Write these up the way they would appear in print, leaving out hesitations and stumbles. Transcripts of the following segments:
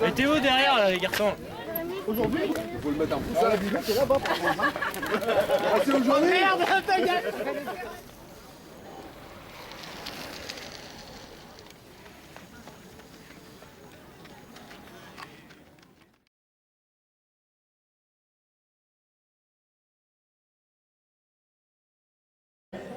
Mais t'es où derrière là les garçons? Aujourd'hui, il faut le mettre en plus à la ville, c'est là-bas pour moi. C'est aujourd'hui. Merde, ta gueule.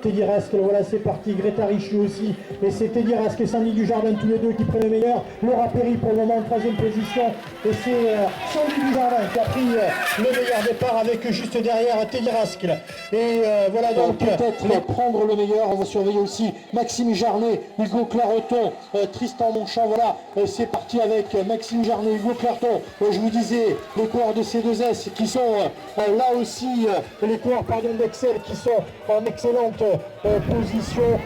Teddy Rask, voilà c'est parti, Greta Richou aussi, et c'est Teddy Rask et Sandy Dujardin tous les deux qui prennent le meilleur. Laura Perry pour le moment en 3e position, et c'est Sandy Dujardin qui a pris le meilleur départ avec juste derrière Teddy Rask. Et voilà donc peut-être prendre le meilleur. On va surveiller aussi Maxime Jarnet, Hugo Clareton, Tristan Monchamp. Voilà, c'est parti avec Maxime Jarnet, Hugo Clareton. Je vous disais, les coureurs de C2S qui sont là aussi, les coureurs d'Excel qui sont en excellente position.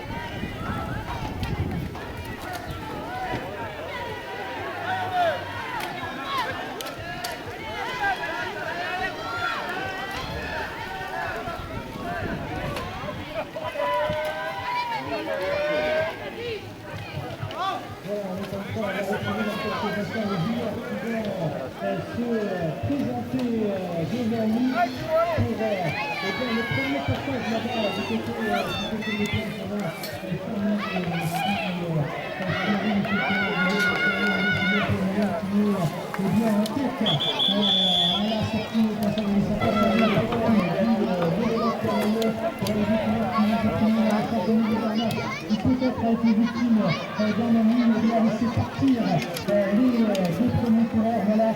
Peut-être a été victime dans la ligne, il a laissé partir les deux premiers coureurs, voilà,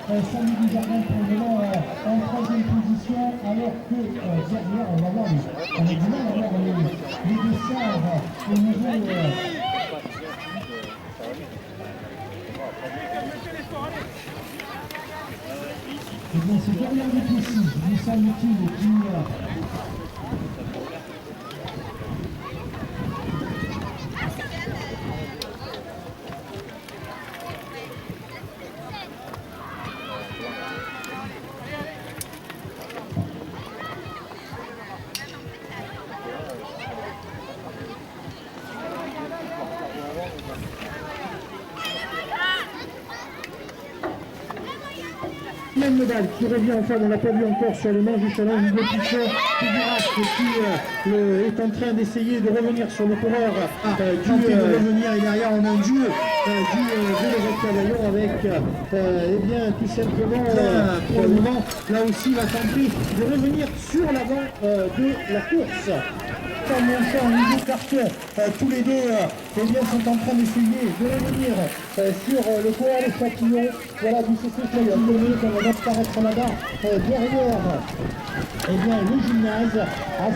pour Sandy Dujardin pour le moment en 3e position, alors que derrière, on va voir, on a du mal à voir les desserts au niveau... Eh bien, c'est derrière les Plessis, nous semble-t-il, qui... Même médaille qui revient enfin, on l'a pas vu encore sur le manche du challenge de Pichon, qui est en train d'essayer de revenir sur le coureur de revenir, et derrière on a un duo du vélo cavalier avec eh bien tout simplement pour le moment là aussi il va tenter de revenir sur l'avant de la course. Monchamp, Hugo Carton, tous les deux eh bien, sont en train d'essayer de revenir sur le coureur des Châtillons. Voilà du CC Châtillon qu'on va apparaître là-bas derrière eh bien, le gymnase.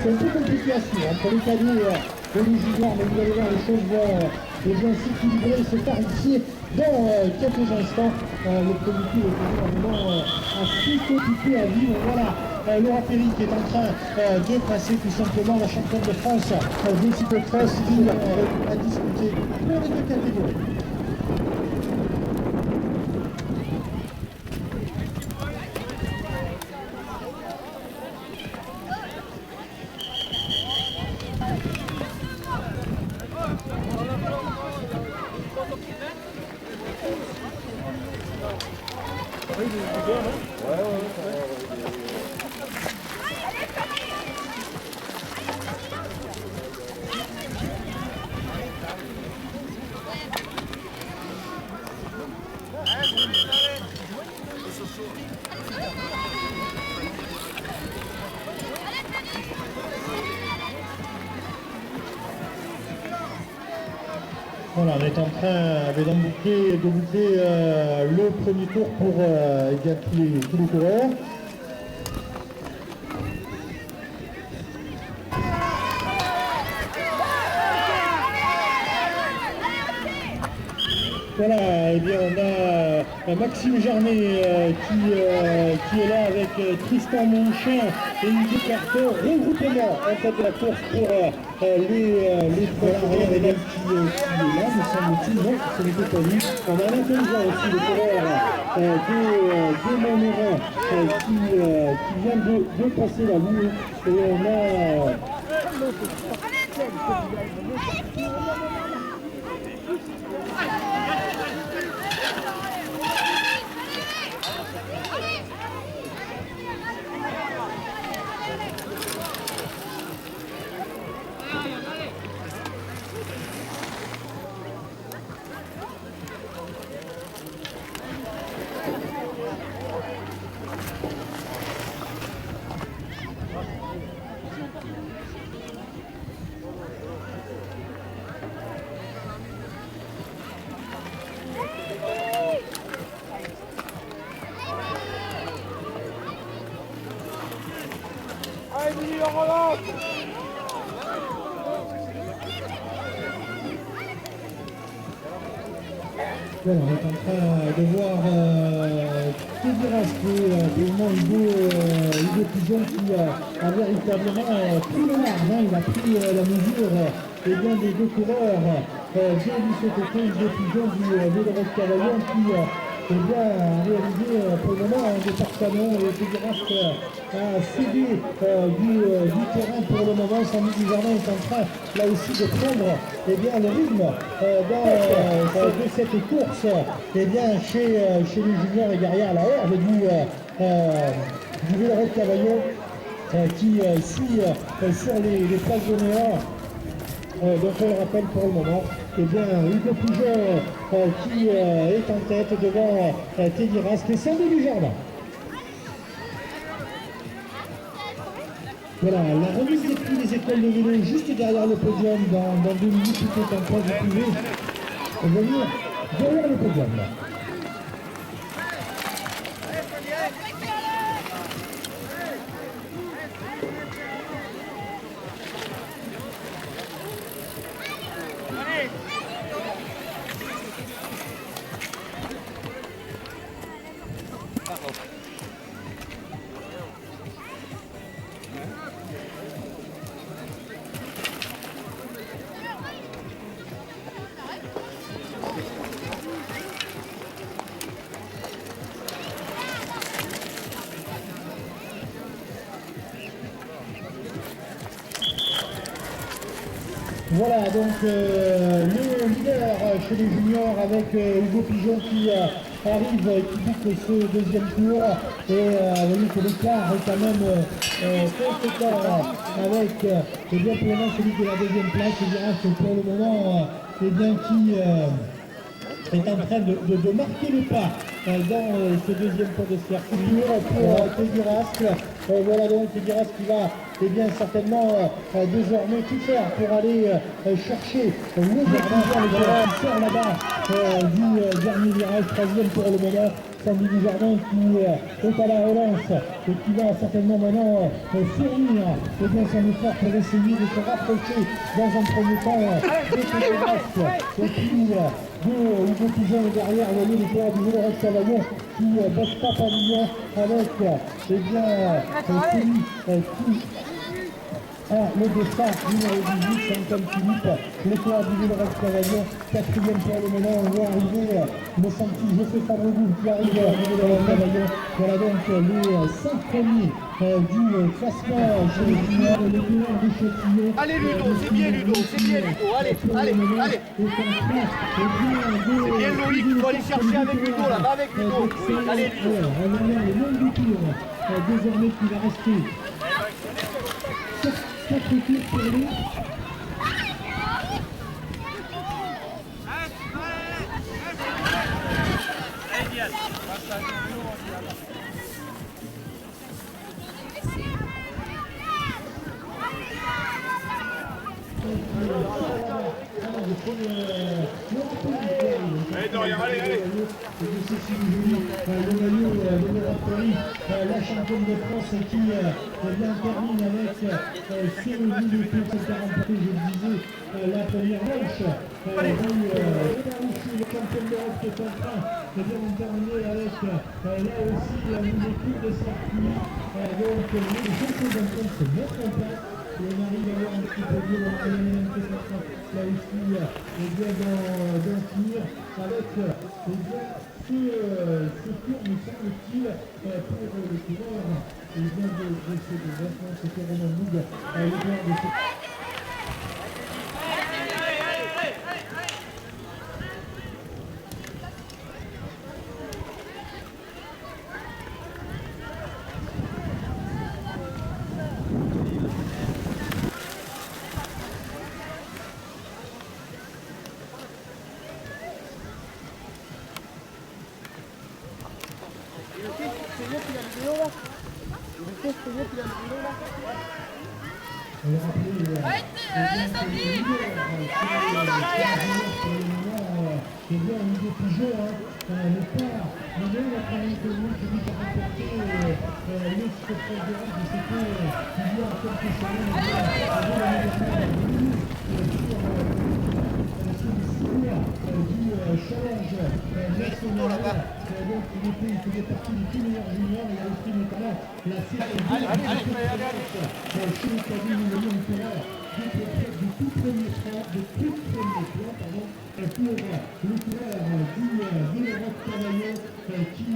C'est un peu compliqué à suivre entre les cadeaux et les juniors, mais vous allez voir, les choses vont eh bien s'équilibrer, se clarifier dans quelques instants. Le premier tour est vraiment assez compliqué à vivre. Voilà. Laura Perry qui est en train de passer tout simplement la championne de France de cyclocross qui a disputé pour les deux catégories. Voilà, on est en train de boucler le premier tour pour eh bien, tous les coureurs. Voilà, eh bien on a Maxime Jarnet qui est là avec Tristan Monchamp et Hugo Carton, regroupement en tête de la course pour les premières élèves qui est là, me semble-t-il, non, ce n'était pas lui. On a un intelligent aussi, le coureur de Montmorin qui vient de passer la ligne, et on a... Voilà, on est en train de voir Kédiras qui est vraiment Hugo Pigeon qui a véritablement pris le large, hein. Il a pris la mesure bien, des deux coureurs G17 et Hugo Pigeon du Vélorec Cavaillon qui a réalisé pour le moment un département et Kédiras a cédé du terrain pour le moment. Sandy Dujardin est en train là aussi de prendre bien, le rythme de cette course chez les juniors et derrière la horde du Vélorec Cavaillon qui suit sur les places d'honneur. Donc on le rappelle pour le moment, Hugo Pigeon qui est en tête devant Teddy Rask et Sandy Dujardin. Voilà, la remise des prix des écoles de vélo juste derrière le podium dans 2 minutes, tout est en train de pouvez venir derrière le podium. Voilà donc le leader chez les juniors avec Hugo Pigeon qui arrive, qui boucle ce deuxième tour et vous voyez que l'écart est quand même conséquent avec pour le moment celui qui est la deuxième place, c'est pour le moment qui est en train de marquer le pas dans ce deuxième tour de circuit pour Teddy Rask. Voilà donc Teddy Rask qui va certainement désormais tout faire pour aller chercher le Dujardin qui sort là-bas du dernier virage, troisième pour le moment. Sandy Dujardin qui est à la relance et qui va certainement maintenant fournir son effort pour essayer de se rapprocher dans un premier temps de Teddy Rask. Et puis Hugo Pigeon est derrière, vous voyez les joueurs du Vélorec Cavaillon qui bosse pas pavillon avec celui qui le départ numéro 18, Antoine Philippe, l'étoile du Vélorec Cavaillon, quatrième pour le moment. On voit arriver le senti José Fabregout qui arrive du Vélorec Cavaillon. Voilà donc les 5 premiers du classement chez les juniors, les joueurs du Châtillon. Allez Ludo, c'est bien Ludo, allez. C'est bien Loïc, il faut aller chercher avec Ludo là, va avec Ludo. Allez Ludo. On a le nombre du tour, désormais qu'il va rester 4 tours pour lui. Allez. La championne de France qui termine avec ce minute qui a remporté, je le disais, la première manche. Le champion d'Europe qui est en train de terminer avec là aussi une équipe de circuit. Donc les choses sont en train de se mettre en place. Et on arrive à voir un petit peu mieux dans là aussi d'en finir avec ce tour, me semble-t-il, pour le coureur de ce développement, c'était Romain Moug, le coureur de ce... et bien Hugo Pigeot n'est pas le même appareil que lui qui nous a rapporté le spectacle de rage de cette il y a quelques semaines avant l'année dernière du challenge national. Donc il faisait partie du tout meilleur junior. Il a aussi notamment la série chez les cabines de Lyon du tout premier plan, pour le coureur du L'Europe Cavaillon qui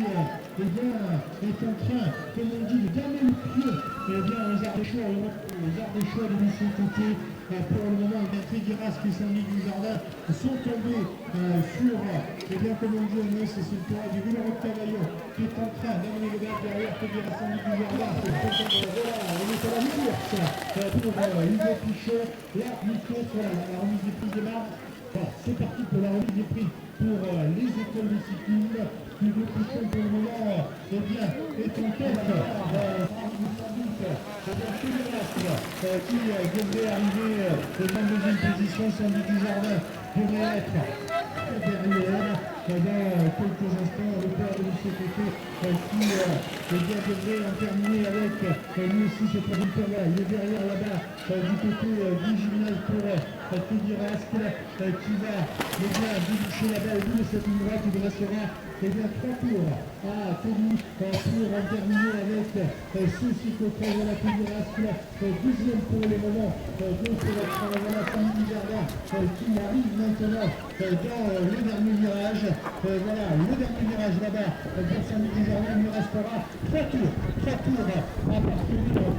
est en train, comme on dit, de gagner le pied aux Ardéchois de lycée côté. Pour le moment, Tréguiras qui Sandy Dujardin sont tombés sur, comme on dit, c'est le tour du L'Europe Cavaillon qui est en train d'amener le gars derrière Tréguiras Sandy Dujardin. Voilà, on est à la mi-course pour Hugo Pichot. La mi-course, voilà, la remise des prix de marbre. Bon, c'est parti pour la remise des prix pour les écoles de cyclisme. Hugo Pichot, pour le moment, est en tête. Qui devrait arriver dans la deuxième position. Sandy Dujardin devrait être derrière dans quelques instants. Le père de ce côté qui devrait en terminer avec lui aussi ce troisième tour là. Il est derrière là-bas du côté du gymnase pour Tréguiras qui va déboucher la balle de cette ligne droite. Il restera 3 tours à Tony pour en terminer avec ceci que fait la Tréguiras deuxième pour le moment. Donc voilà Sandy Dujardin qui arrive maintenant dans le dernier virage. Voilà le dernier virage là-bas pour Sandy Dujardin. Il restera 3 tours à parcourir pour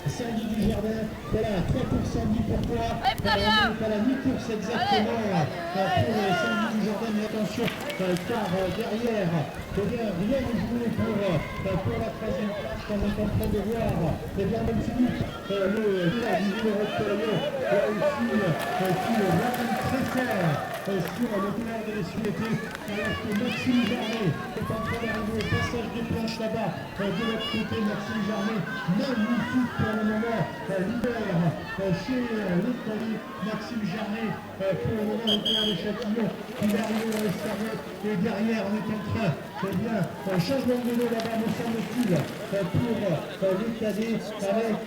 Sandy Dujardin. Voilà, 3 pour Sandy pour toi. On est à la mi-course exactement pour Sandy Dujardin. Mais attention, car derrière, rien n'est joué pour la troisième place. On est en train de voir, même Philippe, le L'Europe Cavaillon, là aussi, qui ramène très fort sur le couloir de l'essuie-été, alors que Maxime Jarnet est en train d'arriver au passage des planches là-bas. De l'autre côté, Maxime Jarnet, magnifique pour le moment, leader chez l'Italie. Maxime Jarnet, pour le moment, le couloir de Châtillon, qui va arriver dans les serviettes, et derrière, on est en train, changement de vélo là-bas, me semble-t-il, pour les cadets, avec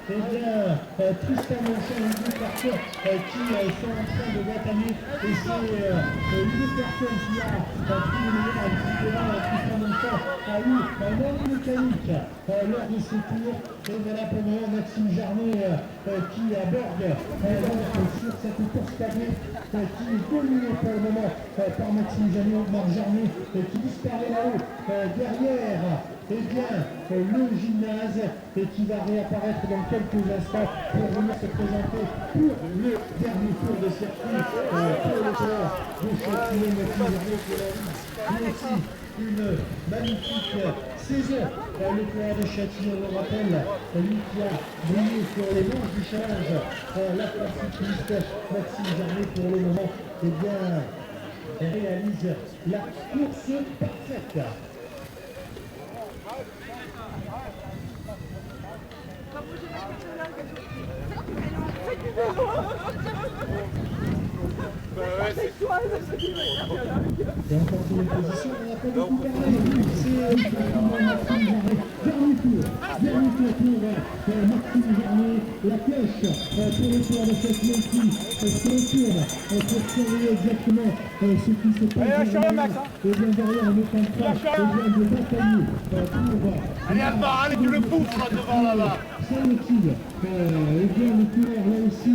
Tristan Monchamp et deux personnes qui sont en train de batailler. Et c'est une personne qui a pris le meilleur, Tristan Monchamp a eu un homme mécanique lors de ce tour. Et voilà pour le moment Maxime Jarnet qui aborde sur cette course pavée qui est dominée pour le moment par Maxime Jarnet qui disparaît là-haut derrière le gymnase et qui va réapparaître dans quelques instants pour venir se présenter pour le dernier tour de circuit pour le corps de Châtillon. Maxime Jarnet qui a aussi une magnifique saison. Le coureur de Châtillon, on le rappelle, lui qui a brillé sur les manches du challenge, la classe cycliste. Maxime Jarnet pour le moment réalise la course parfaite. Et encore sur une position, on n'a pas beaucoup parlé. Dernier tour pour Maxime Jarnet. La cloche pour le tour de cette Nancy se retourne pour surveiller exactement ce qui se passe. Et bien derrière, on est en train de batailler pour... Allez Alba, allez, tu le pousses là devant là-bas. Semble-t-il, le coureur là aussi,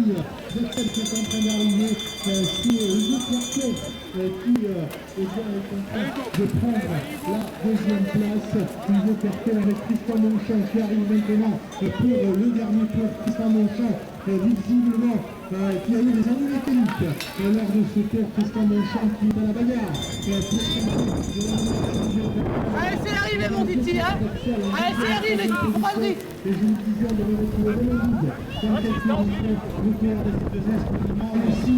Vettel qui est en train d'arriver, c'est Hugo Pichot qui est en train de prendre la deuxième place. Hugo Pichot avec Tristan Monchamp qui arrive maintenant pour le dernier tour. Tristan Monchamp visiblement qui a eu des ennuis mécaniques lors de ce tour. Tristan Monchamp qui est à la bagarre. Allez, c'est l'arrivée, mon Titi, hein. Allez, c'est l'arrivée, croiserie. Et je vous disais, on devait retrouver Romain Guide dans quelques instants. Le père de cette deuxième, aussi,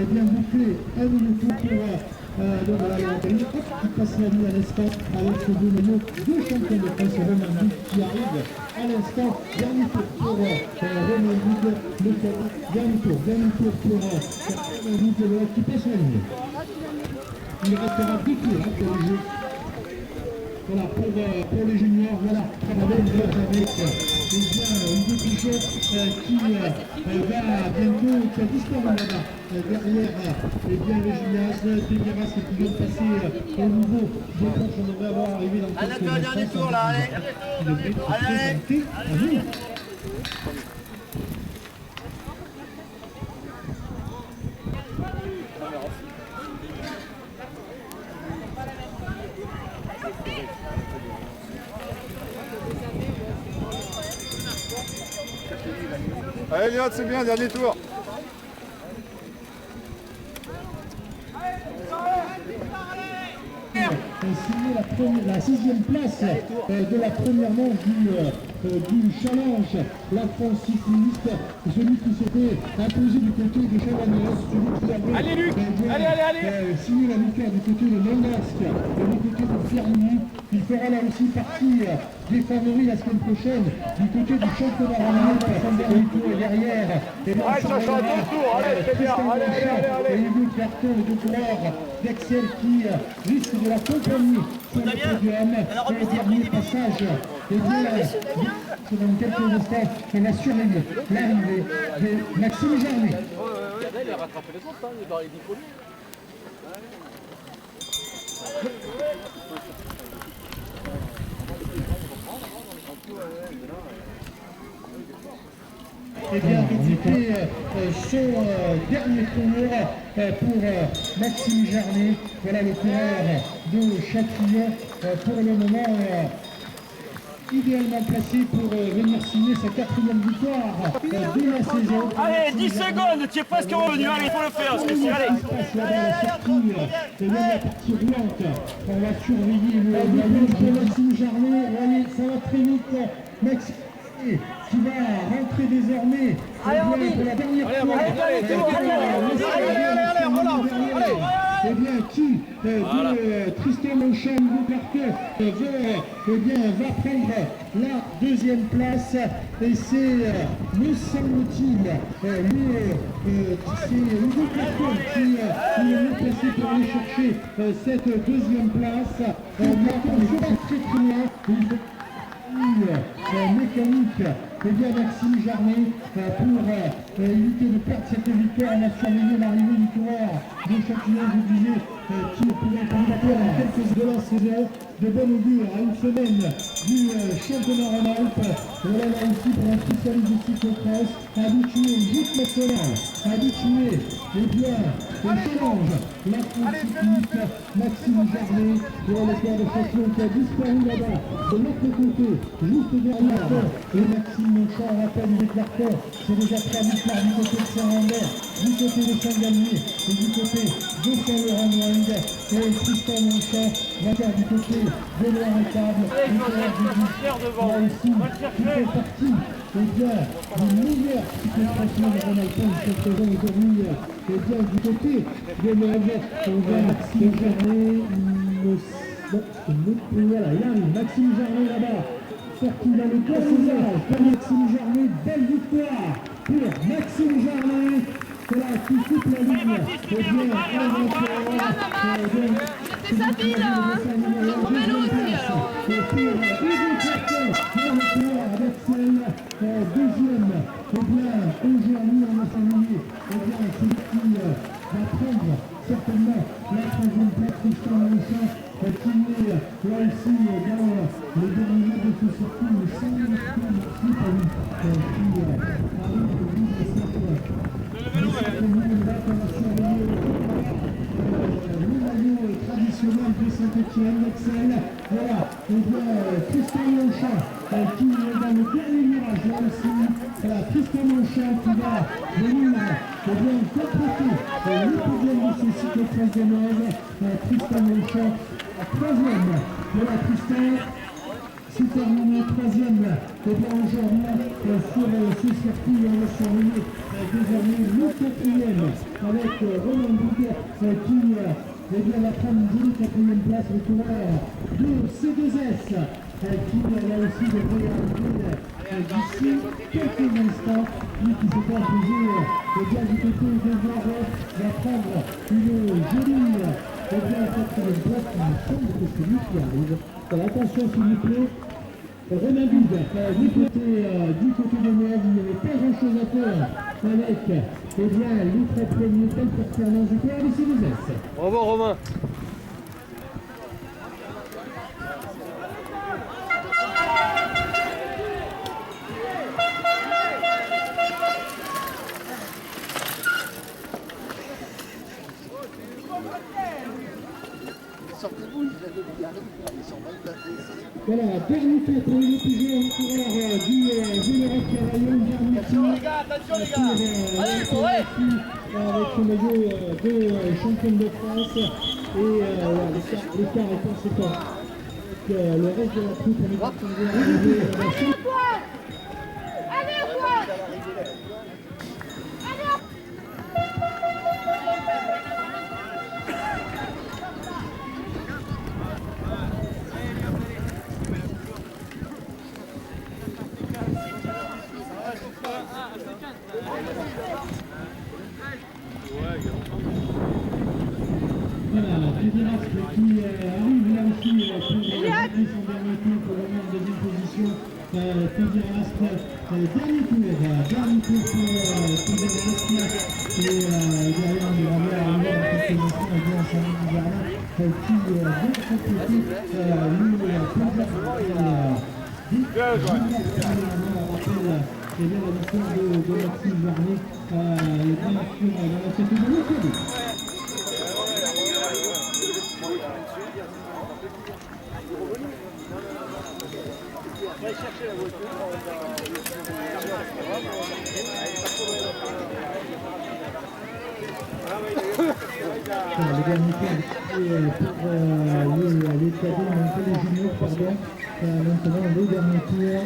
bien bouclé un nouveau tour pour Donc là, qui passe la nuit à l'instant avec ce beau maillot de champion de France, Romain Duc, qui arrive à l'instant. Dernier tour pour Romain Duc, le dernier tour pour Romain Duc, qui passe la nuit. Il restera 2 tours pour le jeu. Voilà, pour les juniors, voilà, on va avec Hugo Pichot qui va bientôt, qui a disparu là-bas, derrière le gymnase, Tégueras qui vient de passer au niveau des coachs, on devrait avoir arrivé dans quelques instants. Dernier tour là, allez. Il devrait être présenté à nous. Allez Léon, c'est bien, dernier tour. Signé la 6e place de la première manche du challenge. La France cycliste, celui qui s'était imposé du côté de Chavannes, celui qui avait Allez Luc, allez. signé la victoire du côté de Montgasque, du côté de Ferny. Il fera là aussi partie des favoris la semaine prochaine du côté du championnat régional pour son dernier tour et derrière. Et là, Allez, ça change 2 tours, allez, c'est bien, allez. Et Hugo Carton, le coureur d'Excel qui risque de l'accompagner sur le podium. Et le dernier passage, et bien, dans quelques instants, on va surveiller l'arrivée de Maxime Jarnet. Il a rattrapé les autres, il va les décoller. Eh bien, c'était son dernier tour pour Maxime Jarnet. Voilà le coureur de Châtillon pour le moment idéalement placé pour venir signer sa 4e victoire de la saison. Allez, 10 secondes, tu es presque revenu, allez, il faut le faire, allez. Il se passe là-bas à la sortie de la partie roulante. On va surveiller le maillot de Maxime Jarnet. Voyez, ça va très vite. Maxime qui va rentrer désormais pour la dernière fois. Allez. Eh bien, qui de Tristan Monchamp, va prendre la 2e place. Et c'est, me semble-t-il, c'est Hugo Carton qui est mieux placé pour aller chercher cette 2e place. Attention, très très loin. Mécanique, et bien Maxime Jarnet pour éviter de perdre cette victoire. On a surveillé l'arrivée du coureur de Châtillon, je vous disais, qui pourrait candidater dans quelques de la saison. De bon augure à une semaine du championnat Rhône-Alpes. Voilà là aussi pour un spécialiste de cyclocross, habitué au gîte national, habitué et bien au challenge. La France cycliste, Maxime Jarnet, pour le corps de Châtillon qui a disparu là-bas. De l'autre côté, juste derrière, et Maxime Monchamp rappelle les cartons. C'est déjà 3 victoires du côté de Saint-Rambert, du côté de Saint-Galmier et du côté de Saint-Laurent-Moing. Et Tristan Monchamp va faire du côté de Loire-et-Table. Et là aussi, qui fait partie du meilleur cyclocrossman de Rhône-Alpes cette saison aujourd'hui. Et bien du côté de Loire, on voit Maxime Jarnet. Voilà, il arrive, Maxime Jarnet là-bas. Sorti dans le personnage pour Maxime Jarnet, belle victoire pour Maxime Jarnet. Voilà, qui coupe la ligne. Et bien, C'est sa fille là, son vélo aussi alors. et pour Hugo Carton, le coureur d'Excel, 2e. Et bien, aujourd'hui, on a terminé. Et bien, c'est qui va prendre certainement la 3e place, Tristan Monchamp, qui est là aussi dans le dernier de ce circuit, le 5e circuit pour lui, qui arrive au bout de cette date. On va surveiller le maillot traditionnel de Saint-Etienne, Excel. Voilà, et bien Tristan Monchamp qui est dans le dernier virage là aussi. Voilà, Tristan Monchamp qui va venir compléter le podium de ce cyclocross de Neuve. Tristan Monchamp, 3e de la Tristan. C'est terminé 3e. Et bien aujourd'hui sur ce circuit, on va surveiller désormais le 4e avec Romain Duc qui eh bien, va prendre une jolie quatrième place le coureur de C2S qui là aussi devrait arriver d'ici quelques instants. Lui qui s'est imposé bien du côté de Varrois va prendre une jolie quatrième place. Il me semble que c'est lui qui arrive. Alors, attention s'il vous plaît. Romain Bide, du côté de Noël, il n'y avait pas grand chose à faire avec eh bien, les trois premiers tels performances du corps de C2S. Bravo Romain. Voilà, dernier tour pour les pigeons, coureur du général Carayon, dernier tour. Attention les gars. Allez, avec son maillot de championne de France. Et l'écart est conséquent. Le reste de la troupe, on est parti arriver à la fin. Allez, Antoine! Voilà, Fédéras qui arrive là aussi pour gagner son dernier tour pour revenir en deuxième position. Fédéras, dernier tour pour Fédéras. Et derrière, on va voir arriver dans quelques instants à Saint-Denis du Jardin qui vient compléter et bien la victoire de Maxime Varnet dans la catégorie CD. Le dernier tour pour les cadets, donc les juniors, pardon. Maintenant, le dernier tour.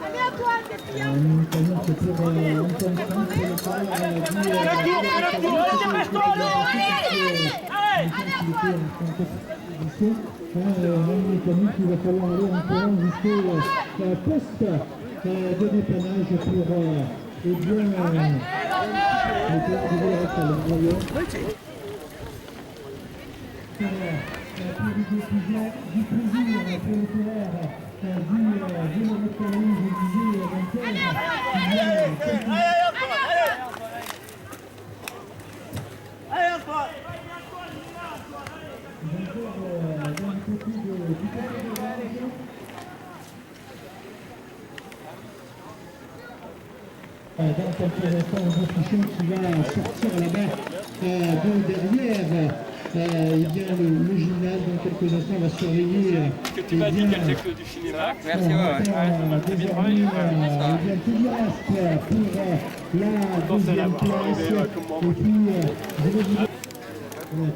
Allez, Antoine, qu'est-ce qu'il y a? Notamment c'est pour Antoine Franck, pour le travail il va falloir aller en courant jusqu'au poste de dépannage pour eh bien le du plaisir pour le coureur du Monopoly, je disais dans quelques instants, un beau fichon qui va sortir là-bas de derrière. Eh bien, le gymnase, dans quelques instants, va surveiller. Que tu m'as dit qu'elle faisait que du cinéma. Merci, ouais. Désormais, bien Fédéras pour la deuxième place. Et puis, je vais vous dire,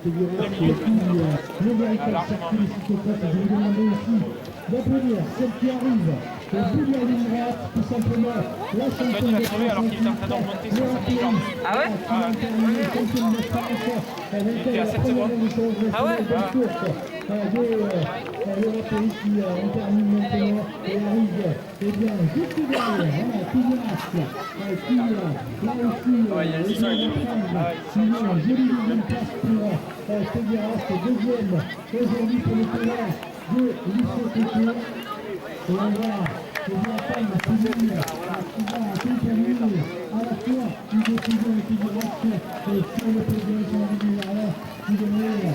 Fédéras qui est le véritable circuit des cyclocrosses. Je vais vous demander aussi d'applaudir celle qui arrive au bout de la ligne droite, tout simplement la championne de France. Alors qu'il était en train de remonter sur sa jambe. Ah ouais? Il était à 7 secondes. Ah ouais? L'Européen qui en termine maintenant et arrive eh bien, juste derrière, voilà, Fédéras qui là aussi une jolie deuxième place pour Fédéras, deuxième aujourd'hui pour le coureur de l'UCTT. Et on va attendre Fédéras qui va accompagner à la fois une décision de Fédéras sur le podium Saint-Denis du Jardin qui donnerait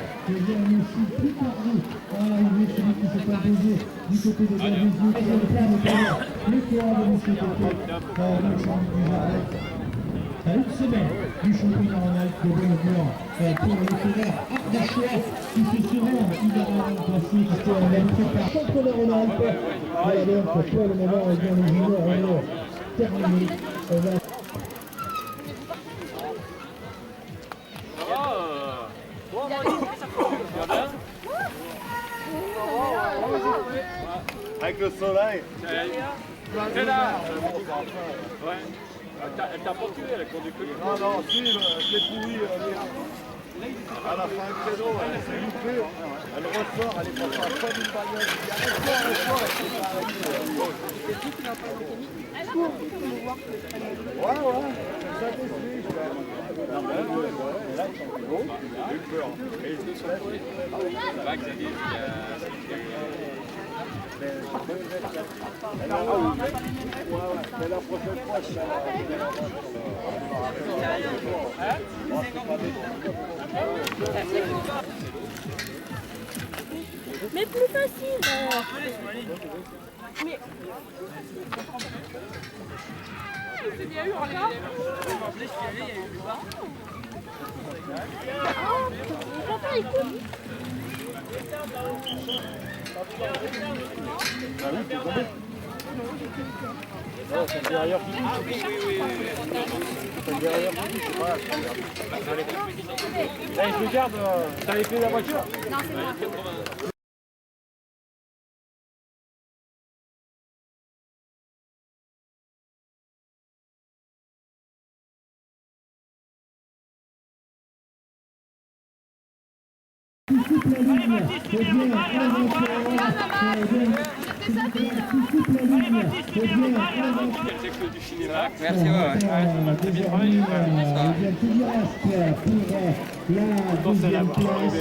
aussi plus tardé à arriver celui qui s'est imposé du côté de la vision. Et on va notamment le coureur de l'UCTT dans Saint-Denis du Jardin. À une semaine du championnat en Alpes de Bonnecourt pour le coureur Ardèchois qui se sera idéalement placé qui était en même prépare championnat en Alpes. Voilà donc pour le moment eh bien, les juniors ont terminé. Avec le soleil. C'est là. Ouais. Elle t'a pas tué, elle a couru du collier. Non, non, si, je l'ai pourri. À la fin, le créneau, elle s'est loupée. Elle ressort, elle est passée à 100 000 bagnoles. Elle ressort, elle s'est pas arrêtée. C'est qui qui l'a pas chimique? Pour voir que c'est pas Ouais, ouais, ça décide. Là, ils sont plus hauts. J'ai eu peur. Et ils se sont fait. Ça va, Xavier. Mais la prochaine fois, je Mais plus facile. Mais C'est bien eu encore. papa, écoute. Non, c'est le derrière qui touche. C'est le derrière qui touche, c'est pas là. Allez, je regarde, t'as les clés de la voiture? Non, c'est moi. C'est que du cinéma. Merci, très bien travaillé. Pour la deuxième place.